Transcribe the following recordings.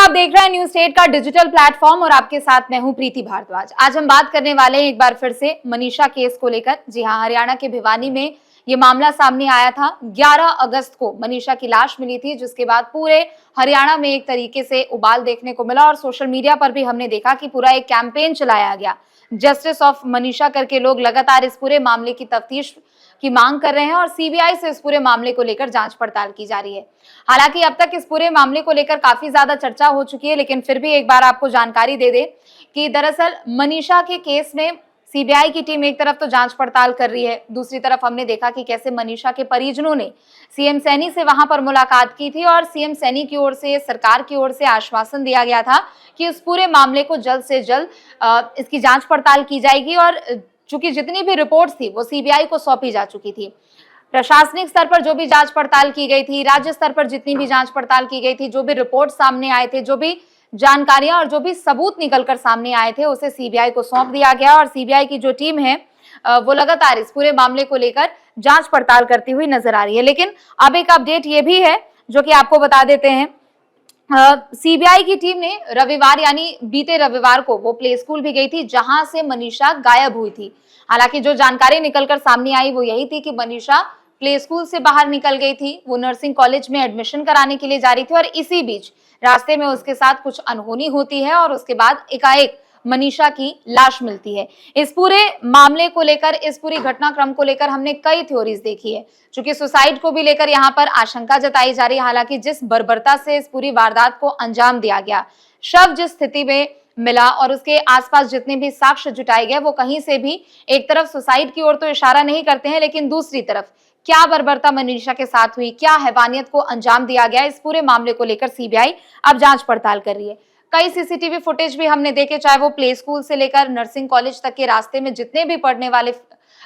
आप देख रहे हैं न्यूज स्टेट का डिजिटल प्लेटफॉर्म और आपके साथ मैं हूं प्रीति भारद्वाज। आज हम बात करने वाले हैं एक बार फिर से मनीषा केस को लेकर। जी हां, हरियाणा के भिवानी में ये मामला सामने आया था। 11 अगस्त को मनीषा की लाश मिली थी, जिसके बाद पूरे हरियाणा में एक तरीके से उबाल देखने को मिला और सोशल मीडिया पर भी हमने देखा कि पूरा एक कैंपेन चलाया गया। जस्टिस ऑफ मनीषा करके लोग लगातार इस पूरे मामले की तफ्तीश की मांग कर रहे हैं और सीबीआई से इस पूरे मामले को लेकर जांच पड़ताल की जा रही है। हालांकि अब तक इस पूरे मामले को लेकर काफी ज्यादा चर्चा हो चुकी है, लेकिन फिर भी एक बार आपको जानकारी दे दे कि दरअसल मनीषा के केस में सीबीआई की टीम एक तरफ तो जांच पड़ताल कर रही है, दूसरी तरफ हमने देखा कि कैसे मनीषा के परिजनों ने सीएम सैनी से वहां पर मुलाकात की थी और सीएम सैनी की ओर से, सरकार की ओर से आश्वासन दिया गया था कि इस पूरे मामले को जल्द से जल्द इसकी जांच पड़ताल की जाएगी। और चूंकि जितनी भी रिपोर्ट्स थी वो सीबीआई को सौंपी जा चुकी थी। प्रशासनिक स्तर पर जो भी जांच पड़ताल की गई थी, राज्य स्तर पर जितनी भी जांच पड़ताल की गई थी, जो भी रिपोर्ट सामने आए थे, जो भी जानकारियां और जो भी सबूत निकलकर सामने आए थे, उसे सीबीआई को सौंप दिया गया और सीबीआई की जो टीम है वो लगातार इस पूरे मामले को लेकर जांच पड़ताल करती हुई नजर आ रही है। लेकिन अब एक अपडेट ये भी है जो कि आपको बता देते हैं। सीबीआई की टीम ने रविवार यानी बीते रविवार को वो प्ले स्कूल भी गई थी जहां से मनीषा गायब हुई थी। हालांकि जो जानकारी निकलकर सामने आई वो यही थी कि मनीषा प्ले स्कूल से बाहर निकल गई थी, वो नर्सिंग कॉलेज में एडमिशन कराने के लिए जा रही थी और इसी बीच रास्ते में उसके साथ कुछ अनहोनी होती है और उसके बाद एकाएक मनीषा की लाश मिलती है। इस पूरे मामले को लेकर, इस पूरी घटनाक्रम को लेकर हमने कई थ्योरीज देखी है। चूंकि सुसाइड को भी लेकर यहाँ पर आशंका जताई जा रही है। हालांकि जिस बर्बरता से इस पूरी वारदात को अंजाम दिया गया, शव जिस स्थिति में मिला और उसके आसपास जितने भी साक्ष्य जुटाए गए, वो कहीं से भी एक तरफ सुसाइड की ओर तो इशारा नहीं करते हैं, लेकिन दूसरी तरफ क्या बर्बरता मनीषा के साथ हुई, क्या हैवानियत को अंजाम दिया गया, इस पूरे मामले को लेकर सीबीआई अब जांच पड़ताल कर रही है। कई सीसीटीवी फुटेज भी हमने देखे, चाहे वो प्ले स्कूल से लेकर नर्सिंग कॉलेज तक के रास्ते में जितने भी पढ़ने वाले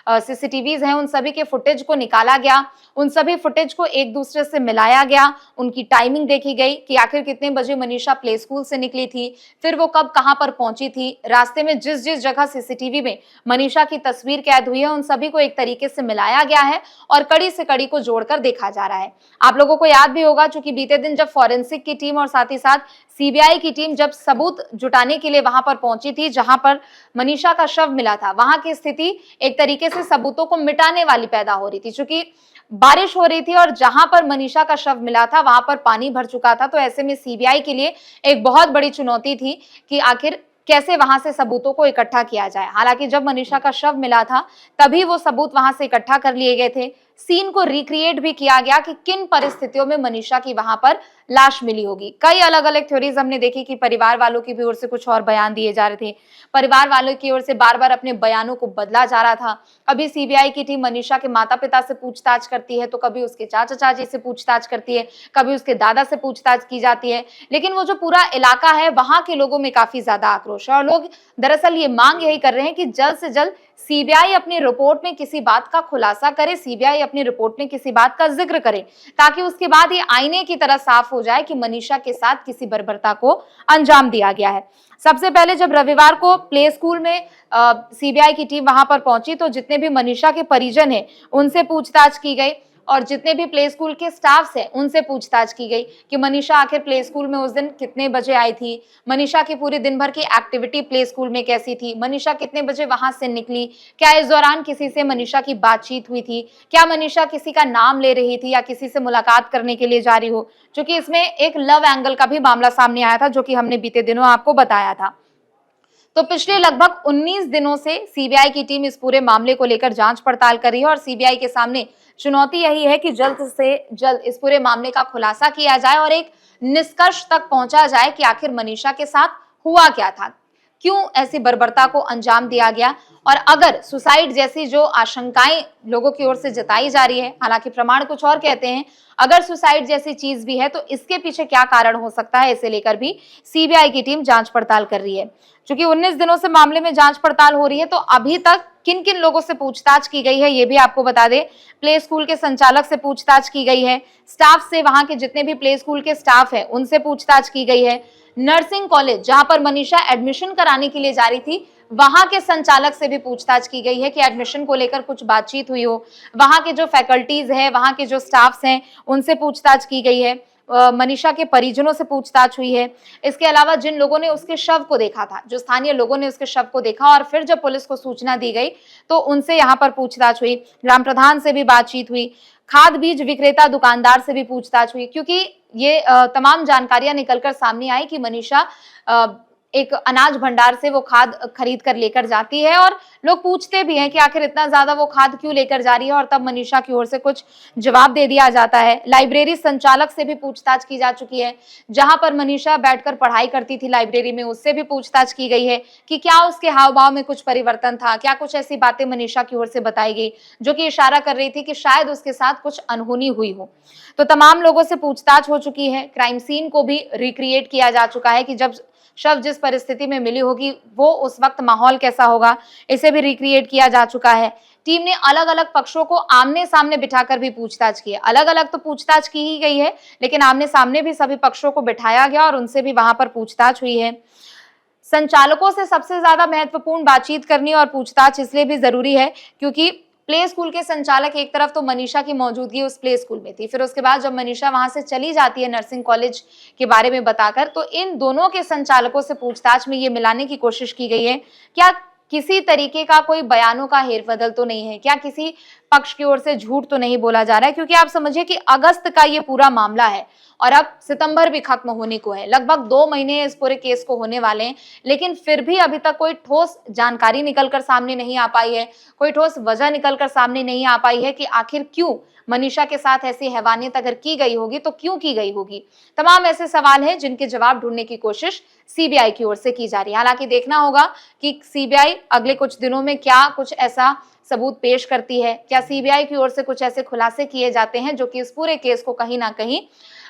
सीसीटीवीज हैं, उन सभी के फुटेज को निकाला गया, उन सभी फुटेज को एक दूसरे से मिलाया गया, उनकी टाइमिंग देखी गई कि आखिर कितने बजे मनीषा प्ले स्कूल से निकली थी, फिर वो कब कहां पर पहुंची थी, रास्ते में जिस जिस जगह सीसीटीवी में मनीषा की तस्वीर कैद हुई है, उन सभी को एक तरीके से मिलाया गया है और कड़ी से कड़ी को जोड़कर देखा जा रहा है। आप लोगों को याद भी होगा, चूंकि बीते दिन जब फॉरेंसिक की टीम और साथ ही साथ सीबीआई की टीम जब सबूत जुटाने के लिए वहां पर पहुंची थी जहां पर मनीषा का शव मिला था, वहां की स्थिति एक तरीके से सबूतों को मिटाने वाली पैदा हो रही थी। चूंकि बारिश हो रही थी और जहां पर मनीषा का शव मिला था वहां पर पानी भर चुका था, तो ऐसे में सीबीआई के लिए एक बहुत बड़ी चुनौती थी कि आखिर कैसे वहां से सबूतों को इकट्ठा किया जाए। हालांकि जब मनीषा का शव मिला था तभी वो सबूत वहां से इकट्ठा कर लिए गए थे। सीन को रिक्रिएट भी किया गया कि किन परिस्थितियों में मनीषा की वहां पर लाश मिली होगी। कई अलग अलग थ्योरीज हमने देखी कि परिवार वालों की भी ओर से कुछ और बयान दिए जा रहे थे, परिवार वालों की ओर से बार बार अपने बयानों को बदला जा रहा था। कभी सीबीआई की टीम मनीषा के माता पिता से पूछताछ करती है, तो कभी उसके चाचा चाची से पूछताछ करती है, कभी उसके दादा से पूछताछ की जाती है। लेकिन वो जो पूरा इलाका है वहां के लोगों में काफी ज्यादा आक्रोश है और लोग दरअसल ये मांग यही कर रहे हैं कि जल्द से जल्द सीबीआई अपनी रिपोर्ट में किसी बात का खुलासा करे, सीबीआई अपनी रिपोर्ट में किसी बात का जिक्र करे, ताकि उसके बाद ये आईने की तरह साफ हो जाए कि मनीषा के साथ किसी बर्बरता को अंजाम दिया गया है। सबसे पहले जब रविवार को प्ले स्कूल में सीबीआई की टीम वहां पर पहुंची तो जितने भी मनीषा के परिजन हैं उनसे पूछताछ की गई और जितने भी प्ले स्कूल के स्टाफ्स हैं उनसे पूछताछ की गई कि मनीषा आखिर प्ले स्कूल में उस दिन कितने बजे आई थी, मनीषा की पूरी दिन भर की एक्टिविटी प्ले स्कूल में कैसी थी, मनीषा कितने बजे वहां से निकली, क्या इस दौरान किसी से मनीषा की बातचीत हुई थी, क्या मनीषा किसी का नाम ले रही थी या किसी से मुलाकात करने के लिए जा रही हो। क्योंकि इसमें एक लव एंगल का भी मामला सामने आया था जो कि हमने बीते दिनों आपको बताया था। तो पिछले लगभग 19 दिनों से सीबीआई की टीम इस पूरे मामले को लेकर जांच पड़ताल कर रही है और सीबीआई के सामने चुनौती यही है कि जल्द से जल्द इस पूरे मामले का खुलासा किया जाए और एक निष्कर्ष तक पहुंचा जाए कि आखिर मनीषा के साथ हुआ क्या था, क्यों ऐसी बर्बरता को अंजाम दिया गया। और अगर सुसाइड जैसी जो आशंकाएं लोगों की ओर से जताई जा रही है, हालांकि प्रमाण कुछ और कहते हैं, अगर सुसाइड जैसी चीज भी है तो इसके पीछे क्या कारण हो सकता है, इसे लेकर भी सीबीआई की टीम जांच पड़ताल कर रही है। क्योंकि 19 दिनों से मामले में जांच पड़ताल हो रही है, तो अभी तक किन किन लोगों से पूछताछ की गई है ये भी आपको बता दें। प्ले स्कूल के संचालक से पूछताछ की गई है, स्टाफ से, वहां के जितने भी प्ले स्कूल के स्टाफ है उनसे पूछताछ की गई है, नर्सिंग कॉलेज जहां पर मनीषा एडमिशन कराने के लिए जा रही थी वहां के संचालक से भी पूछताछ की गई है कि एडमिशन को लेकर कुछ बातचीत हुई हो, वहां के जो फैकल्टीज है, वहां के जो स्टाफ्स हैं उनसे पूछताछ की गई है। मनीषा के परिजनों से पूछताछ हुई है। इसके अलावा जिन लोगों ने उसके शव को देखा था, जो स्थानीय लोगों ने उसके शव को देखा और फिर जब पुलिस को सूचना दी गई तो उनसे यहाँ पर पूछताछ हुई। ग्राम प्रधान से भी बातचीत हुई, खाद बीज विक्रेता दुकानदार से भी पूछताछ हुई, क्योंकि ये तमाम जानकारियां निकलकर सामने आई कि मनीषा एक अनाज भंडार से वो खाद खरीद कर लेकर जाती है और लोग पूछते भी हैं कि आखिर इतना ज्यादा वो खाद क्यों लेकर जा रही है, और तब मनीषा की ओर से कुछ जवाब दे दिया जाता है। लाइब्रेरी संचालक से भी पूछताछ की जा चुकी है, जहां पर मनीषा बैठकर पढ़ाई करती थी लाइब्रेरी में, उससे भी पूछताछ की गई है कि क्या उसके हाव भाव में कुछ परिवर्तन था, क्या कुछ ऐसी बातें मनीषा की ओर से बताई गई जो कि इशारा कर रही थी कि शायद उसके साथ कुछ अनहोनी हुई हो। तो तमाम लोगों से पूछताछ हो चुकी है। क्राइम सीन को भी रिक्रिएट किया जा चुका है कि जब शव जिस परिस्थिति में मिली होगी वो उस वक्त माहौल कैसा होगा, इसे भी रिक्रिएट किया जा चुका है। टीम ने अलग अलग पक्षों को आमने सामने बिठाकर भी पूछताछ की है। अलग अलग तो पूछताछ की ही गई है, लेकिन आमने सामने भी सभी पक्षों को बिठाया गया और उनसे भी वहां पर पूछताछ हुई है। संचालकों से सबसे ज्यादा महत्वपूर्ण बातचीत करनी और पूछताछ इसलिए भी जरूरी है क्योंकि प्ले स्कूल के संचालक, एक तरफ तो मनीषा की मौजूदगी उस प्ले स्कूल में थी, फिर उसके बाद जब मनीषा वहां से चली जाती है नर्सिंग कॉलेज के बारे में बताकर, तो इन दोनों के संचालकों से पूछताछ में ये मिलाने की कोशिश की गई है क्या किसी तरीके का कोई बयानों का हेरबदल तो नहीं है, क्या किसी पक्ष की ओर से झूठ तो नहीं बोला जा रहा है। क्योंकि आप समझिए कि अगस्त का ये पूरा मामला है और अब सितंबर भी खत्म होने को है, लगभग 2 महीने इस पूरे केस को होने वाले हैं, लेकिन फिर भी अभी तक कोई ठोस जानकारी निकलकर सामने नहीं आ पाई है, कोई ठोस वजह निकलकर सामने नहीं आ पाई है कि आखिर क्यों मनीषा के साथ ऐसी हैवानियत अगर की गई होगी तो क्यों की गई होगी। तमाम ऐसे सवाल हैं जिनके जवाब ढूंढने की कोशिश सीबीआई की ओर से की जा रही है। हालांकि देखना होगा कि सीबीआई अगले कुछ दिनों में क्या कुछ ऐसा सबूत पेश करती है, क्या सीबीआई की ओर से कुछ ऐसे खुलासे किए जाते हैं जो कि इस पूरे केस को कहीं ना कहीं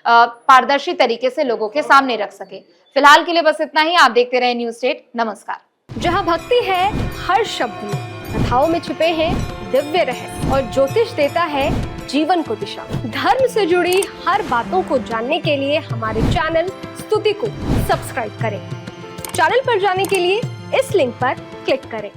पारदर्शी तरीके से लोगों के सामने रख सके। फिलहाल के लिए बस इतना ही। आप देखते रहे न्यूज़ स्टेट। नमस्कार। जहां भक्ति है हर शब्द में, कथाओं में छुपे हैं दिव्य रहस्य और ज्योतिष देता है जीवन को दिशा। धर्म से जुड़ी हर बातों को जानने के लिए हमारे चैनल स्तुति को सब्सक्राइब करें। चैनल पर जाने के लिए इस लिंक पर क्लिक करें।